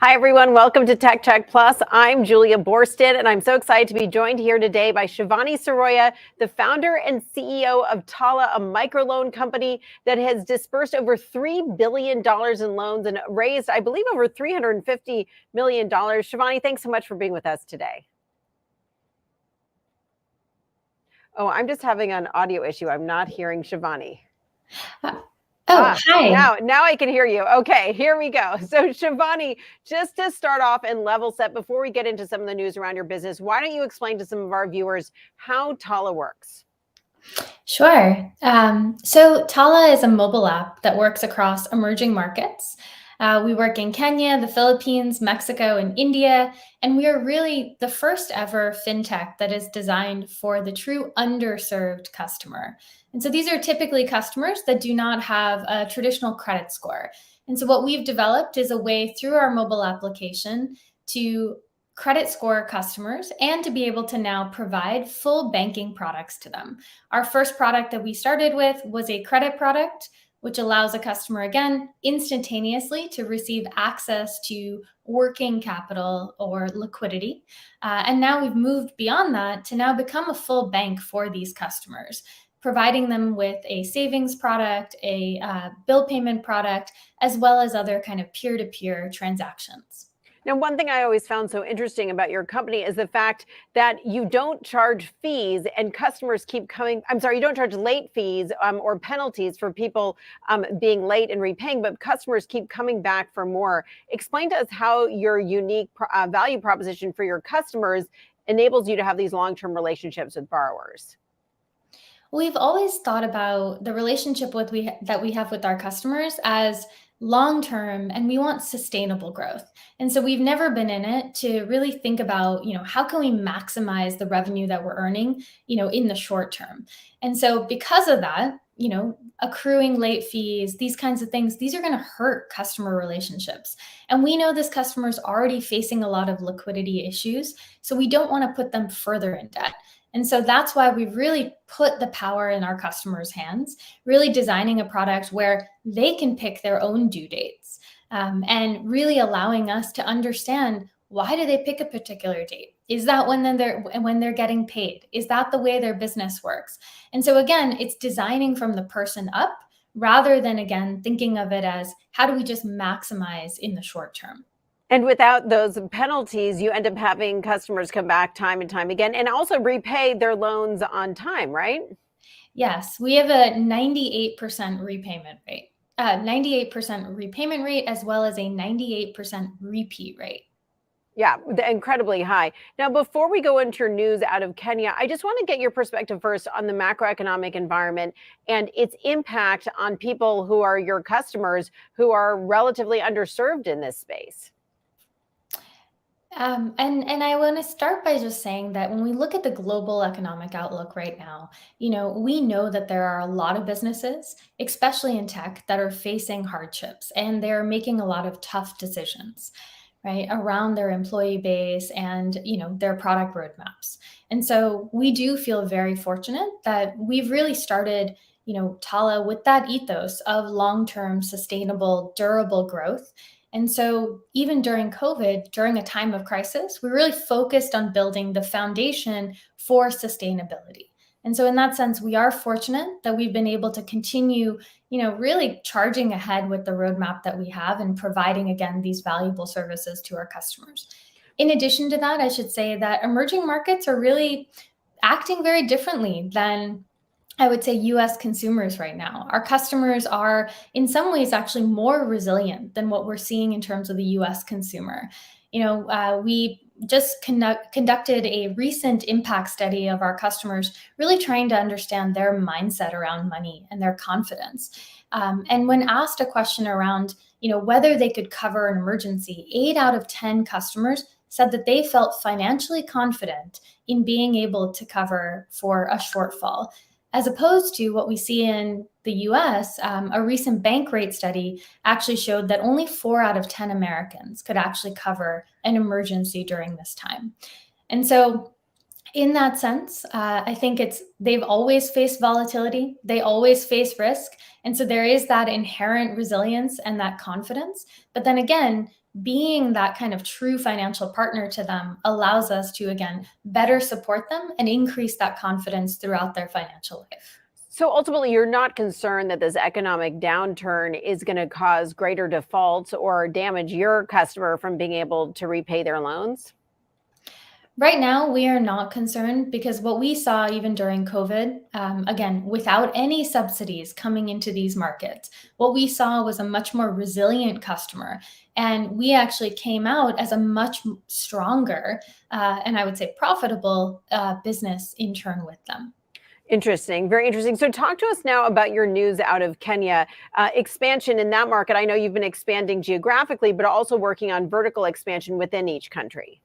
Hi, everyone. Welcome to Tech Check Plus. I'm Julia Boorstin, and I'm so excited to be joined here today by Shivani Siroya, the founder and CEO of Tala, a microloan company that has dispersed over $3 billion in loans and raised, I believe, over $350 million. Shivani, thanks so much for being with us today. Oh, I'm just having an audio issue. I'm not hearing Shivani. Hi. Now I can hear you. Okay, here we go. So Shivani, just to start off and level set before we get into some of the news around your business, why don't you explain to some of our viewers how Tala works? Sure. So Tala is a mobile app that works across emerging markets. We work in Kenya, the Philippines, Mexico, and India, and we are really the first ever fintech that is designed for the true underserved customer. And so these are typically customers that do not have a traditional credit score. And so what we've developed is a way through our mobile application to credit score customers and to be able to now provide full banking products to them. Our first product that we started with was a credit product, which allows a customer, again, instantaneously to receive access to working capital or liquidity. And now we've moved beyond that to now become a full bank for these customers, providing them with a savings product, a bill payment product, as well as other kind of peer-to-peer transactions. Now, one thing I always found so interesting about your company is the fact that you don't charge fees and customers keep coming. I'm sorry, you don't charge late fees or penalties for people being late and repaying, but customers keep coming back for more. Explain to us how your unique value proposition for your customers enables you to have these long-term relationships with borrowers. We've always thought about the relationship that we have with our customers as long-term, and we want sustainable growth. And so we've never been in it to really think about, how can we maximize the revenue that we're earning, in the short term. And so because of that, accruing late fees, these kinds of things, these are going to hurt customer relationships. And we know this customer is already facing a lot of liquidity issues, so we don't want to put them further in debt. And so that's why we've really put the power in our customers' hands, really designing a product where they can pick their own due dates, and really allowing us to understand, why do they pick a particular date? Is that when they're getting paid? Is that the way their business works? And so again, it's designing from the person up rather than, again, thinking of it as, how do we just maximize in the short term? And without those penalties, you end up having customers come back time and time again and also repay their loans on time, right? Yes, we have a 98% repayment rate, as well as a 98% repeat rate. Yeah, incredibly high. Now, before we go into your news out of Kenya, I just want to get your perspective first on the macroeconomic environment and its impact on people who are your customers who are relatively underserved in this space. And I want to start by just saying that when we look at the global economic outlook right now, we know that there are a lot of businesses, especially in tech, that are facing hardships, and they're making a lot of tough decisions, right, around their employee base and their product roadmaps. And so we do feel very fortunate that we've really started Tala with that ethos of long-term, sustainable, durable growth. And so even during COVID, during a time of crisis, we really focused on building the foundation for sustainability. And so in that sense, we are fortunate that we've been able to continue, really charging ahead with the roadmap that we have and providing, again, these valuable services to our customers. In addition to that, I should say that emerging markets are really acting very differently than, I would say, US consumers right now. Our customers are in some ways actually more resilient than what we're seeing in terms of the US consumer. We just conducted a recent impact study of our customers, really trying to understand their mindset around money and their confidence. And when asked a question around, whether they could cover an emergency, 8 out of 10 customers said that they felt financially confident in being able to cover for a shortfall. As opposed to what we see in the US, a recent bank rate study actually showed that only 4 out of 10 Americans could actually cover an emergency during this time. And so in that sense, I think they've always faced volatility, they always face risk. And so there is that inherent resilience and that confidence. But then again, being that kind of true financial partner to them allows us to, again, better support them and increase that confidence throughout their financial life. So ultimately, you're not concerned that this economic downturn is going to cause greater defaults or damage your customer from being able to repay their loans? Right now, we are not concerned because what we saw even during COVID, again, without any subsidies coming into these markets, what we saw was a much more resilient customer. And we actually came out as a much stronger and I would say profitable business in turn with them. Interesting, very interesting. So, talk to us now about your news out of Kenya, expansion in that market. I know you've been expanding geographically, but also working on vertical expansion within each country.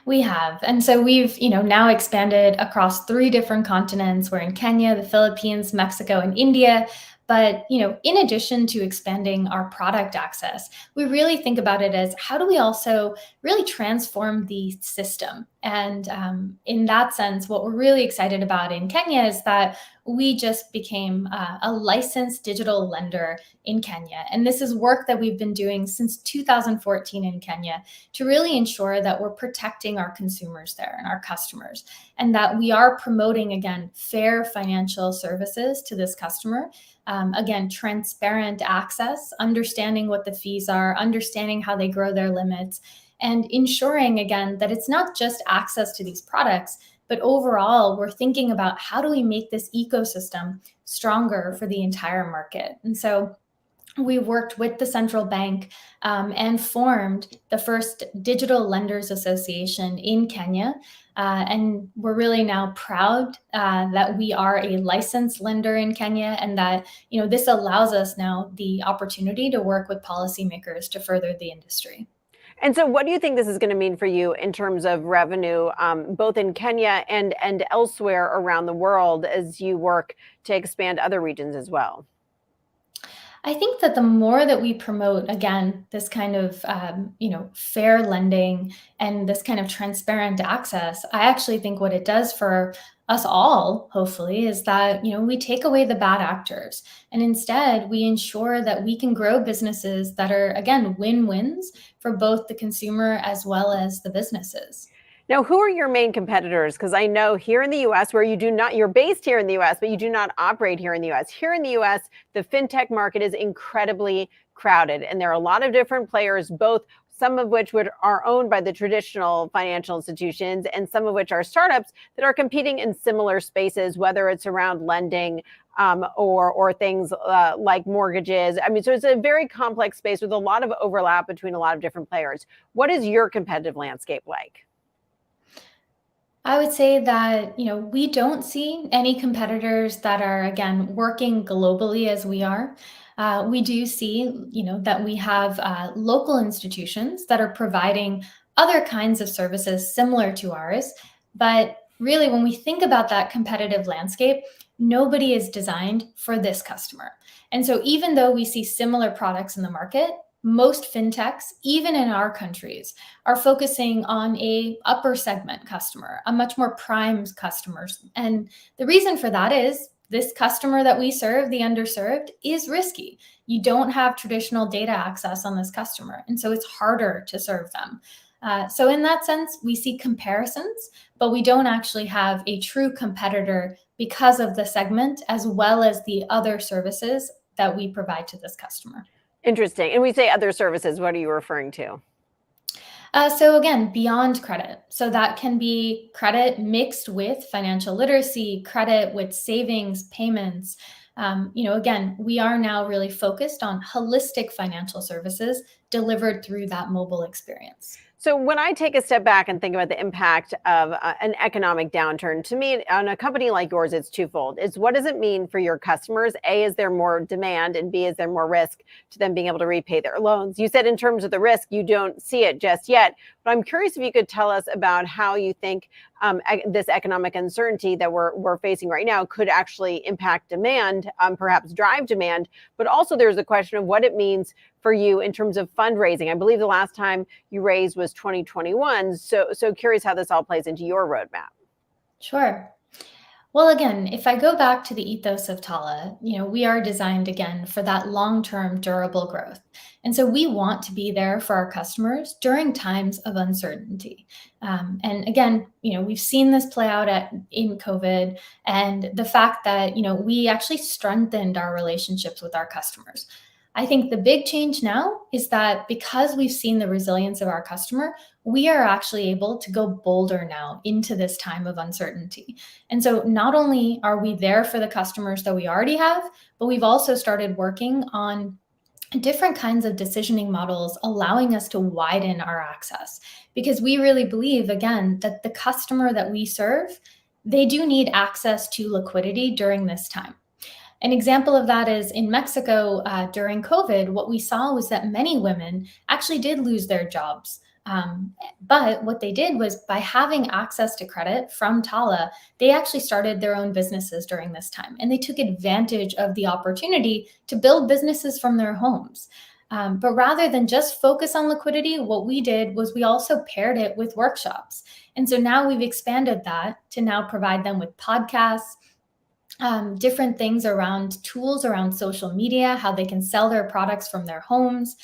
We have. And so we've, now expanded across three different continents. We're in Kenya, the Philippines, Mexico, and India. But, in addition to expanding our product access, we really think about it as how do we also really transform the system? And in that sense, what we're really excited about in Kenya is that we just became a licensed digital lender in Kenya. And this is work that we've been doing since 2014 in Kenya to really ensure that we're protecting our consumers there and our customers, and that we are promoting, again, fair financial services to this customer. Again, transparent access, understanding what the fees are, understanding how they grow their limits, and ensuring, again, that it's not just access to these products, but overall, we're thinking about how do we make this ecosystem stronger for the entire market. And so we worked with the central bank and formed the first Digital Lenders Association in Kenya. And we're really now proud that we are a licensed lender in Kenya, and that this allows us now the opportunity to work with policymakers to further the industry. And so, what do you think this is going to mean for you in terms of revenue, both in Kenya and elsewhere around the world as you work to expand other regions as well? I think that the more that we promote, again, this kind of fair lending and this kind of transparent access, I actually think what it does for us all, hopefully, is that we take away the bad actors, and instead we ensure that we can grow businesses that are, again, win-wins for both the consumer as well as the businesses. Now, who are your main competitors? Because I know here in the US, where you're based here in the US, but you do not operate here in the US. Here in the US, the fintech market is incredibly crowded, and there are a lot of different players, both some of which are owned by the traditional financial institutions and some of which are startups that are competing in similar spaces, whether it's around lending or things like mortgages. I mean, so it's a very complex space with a lot of overlap between a lot of different players. What is your competitive landscape like? I would say that, we don't see any competitors that are, again, working globally as we are. We do see, that we have local institutions that are providing other kinds of services similar to ours. But really, when we think about that competitive landscape, nobody is designed for this customer. And so even though we see similar products in the market, most fintechs, even in our countries, are focusing on a upper segment customer, a much more prime customers. And the reason for that is this customer that we serve, the underserved, is risky. You don't have traditional data access on this customer, and so it's harder to serve them. So in that sense, we see comparisons, but we don't actually have a true competitor because of the segment as well as the other services that we provide to this customer. Interesting. And we say other services, what are you referring to? So again, beyond credit. So that can be credit mixed with financial literacy, credit with savings, payments. Again, we are now really focused on holistic financial services delivered through that mobile experience. So when I take a step back and think about the impact of an economic downturn, to me, on a company like yours, it's twofold. It's what does it mean for your customers? A, is there more demand? And B, is there more risk to them being able to repay their loans? You said in terms of the risk, you don't see it just yet. But I'm curious if you could tell us about how you think this economic uncertainty that we're facing right now could actually impact demand, perhaps drive demand. But also there's a question of what it means for you in terms of fundraising. I believe the last time you raised was 2021. So curious how this all plays into your roadmap. Sure. Well, again, if I go back to the ethos of Tala, we are designed again for that long-term durable growth. And so we want to be there for our customers during times of uncertainty. And again, we've seen this play out in COVID, and the fact that, we actually strengthened our relationships with our customers. I think the big change now is that because we've seen the resilience of our customer, we are actually able to go bolder now into this time of uncertainty. And so not only are we there for the customers that we already have, but we've also started working on different kinds of decisioning models, allowing us to widen our access. Because we really believe, again, that the customer that we serve, they do need access to liquidity during this time. An example of that is in Mexico during COVID, what we saw was that many women actually did lose their jobs. But what they did was, by having access to credit from Tala, they actually started their own businesses during this time. And they took advantage of the opportunity to build businesses from their homes. But rather than just focus on liquidity, what we did was we also paired it with workshops. And so now we've expanded that to now provide them with podcasts, different things around tools around social media, how they can sell their products from their homes.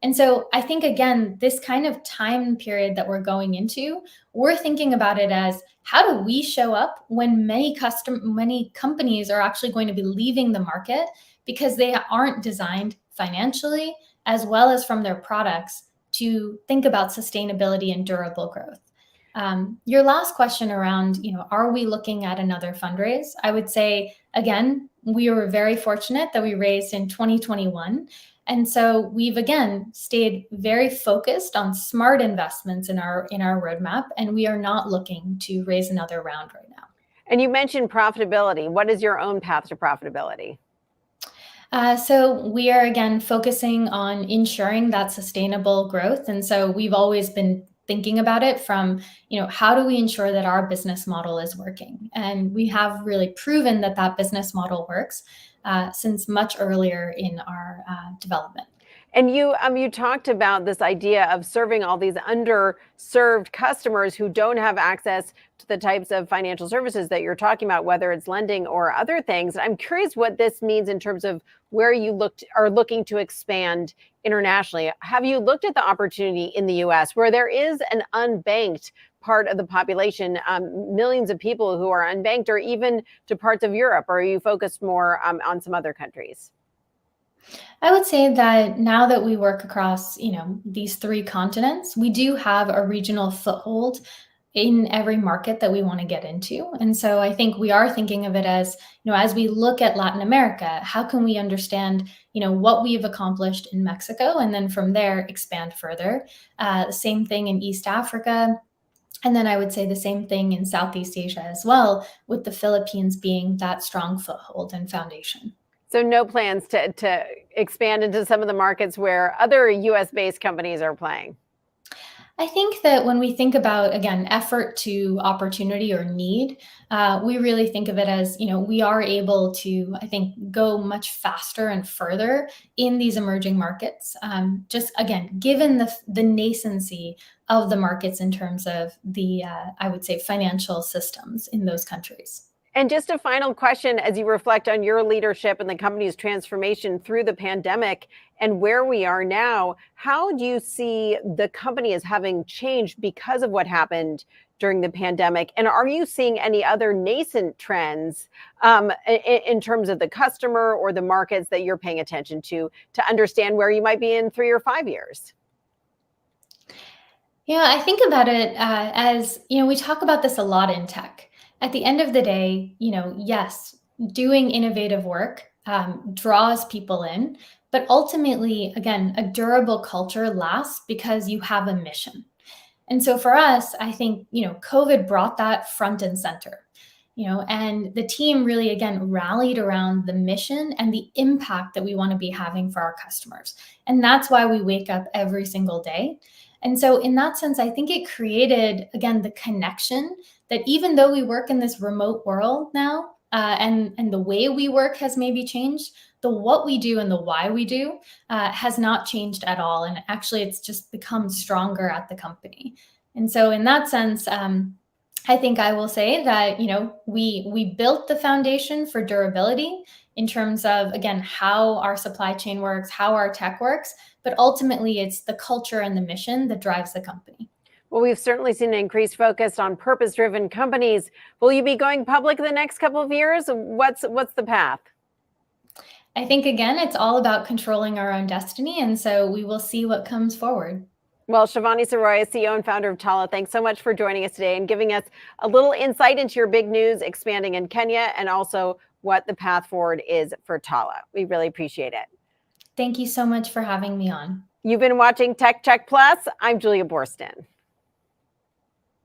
And so I think, again, this kind of time period that we're going into, we're thinking about it as, how do we show up when many companies are actually going to be leaving the market because they aren't designed financially as well as from their products to think about sustainability and durable growth. Your last question around, are we looking at another fundraise? I would say, again, we were very fortunate that we raised in 2021. And so we've, again, stayed very focused on smart investments in our roadmap, and we are not looking to raise another round right now. And you mentioned profitability. What is your own path to profitability? So we are, again, focusing on ensuring that sustainable growth. And so we've always been thinking about it from, how do we ensure that our business model is working? And we have really proven that that business model works since much earlier in our development. And you talked about this idea of serving all these underserved customers who don't have access to the types of financial services that you're talking about, whether it's lending or other things. I'm curious what this means in terms of where you are looking to expand internationally. Have you looked at the opportunity in the US, where there is an unbanked part of the population, millions of people who are unbanked, or even to parts of Europe? Or are you focused more on some other countries? I would say that now that we work across, these 3 continents, we do have a regional foothold in every market that we want to get into. And so I think we are thinking of it as we look at Latin America, how can we understand, what we've accomplished in Mexico, and then from there expand further. Same thing in East Africa. And then I would say the same thing in Southeast Asia as well, with the Philippines being that strong foothold and foundation. So no plans to expand into some of the markets where other US-based companies are playing? I think that when we think about, again, effort to opportunity or need, we really think of it as, we are able to, I think, go much faster and further in these emerging markets. Just, again, given the nascency of the markets in terms of the, I would say, financial systems in those countries. And just a final question, as you reflect on your leadership and the company's transformation through the pandemic and where we are now, how do you see the company as having changed because of what happened during the pandemic? And are you seeing any other nascent trends in terms of the customer or the markets that you're paying attention to understand where you might be in 3 or 5 years? Yeah, I think about it as, we talk about this a lot in tech. At the end of the day, yes, doing innovative work draws people in, but ultimately, again, a durable culture lasts because you have a mission. And so for us, I think, COVID brought that front and center, and the team really, again, rallied around the mission and the impact that we want to be having for our customers. And that's why we wake up every single day. And so in that sense, I think it created, again, the connection that even though we work in this remote world now, and the way we work has maybe changed, the what we do and the why we do has not changed at all. And actually, it's just become stronger at the company. And so in that sense, I think I will say that, we built the foundation for durability. in terms of, again, how our supply chain works, how our tech works, but ultimately it's the culture and the mission that drives the company. Well, we've certainly seen an increased focus on purpose-driven companies. Will you be going public in the next couple of years? What's the path? I think, again, it's all about controlling our own destiny. And so we will see what comes forward. Well, Shivani Siroya, CEO and founder of Tala, thanks so much for joining us today and giving us a little insight into your big news expanding in Kenya and also what the path forward is for Tala. We really appreciate it. Thank you so much for having me on. You've been watching Tech Check Plus. I'm Julia Boorstin.